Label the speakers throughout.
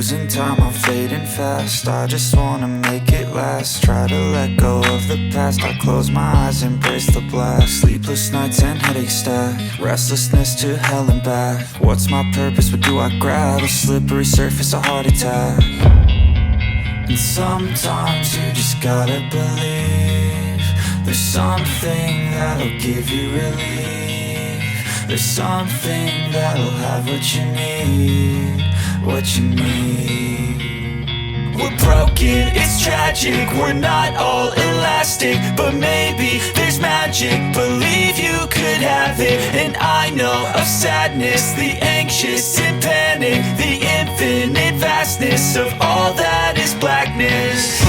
Speaker 1: Losing time, I'm fading fast. I just wanna make it last. Try to let go of the past. I close my eyes, embrace the blast. Sleepless nights and headaches stack. Restlessness to hell and back. What's my purpose? What do I grab? A slippery surface, a heart attack. And sometimes you just gotta believe there's something that'll give you relief. There's something that'll have what you need, what you need. We're broken, it's tragic, we're not all elastic, but maybe there's magic. Believe you could have it. And I know of sadness, the anxious and panic, the infinite vastness of all that is blackness.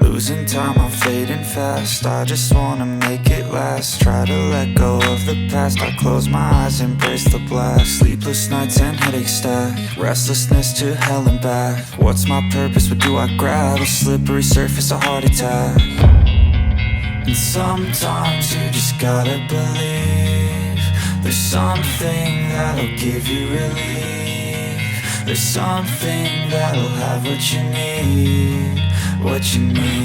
Speaker 1: Losing time, I'm fading fast. I just wanna make it last. Try to let go of the past. I close my eyes, embrace the blast. Sleepless nights and headaches stack. Restlessness to hell and back. What's my purpose? What do I grab? A slippery surface, a heart attack. And sometimes you just gotta believe there's something that'll give you relief. There's something that'll have what you need, what you need.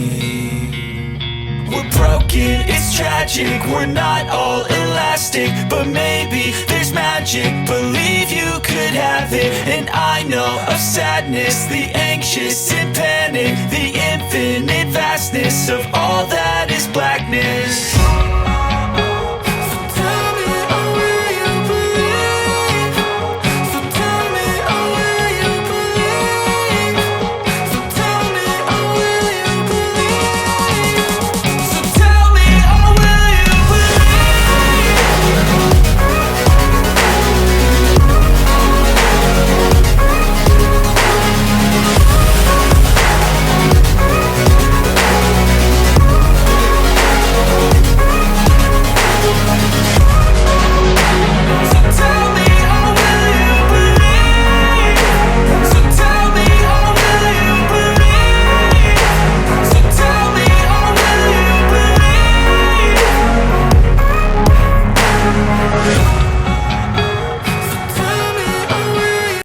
Speaker 1: We're broken, it's tragic, we're not all elastic, but maybe there's magic. Believe you could have it. And I know of sadness, the anxious and panic, the infinite vastness of all that is blackness.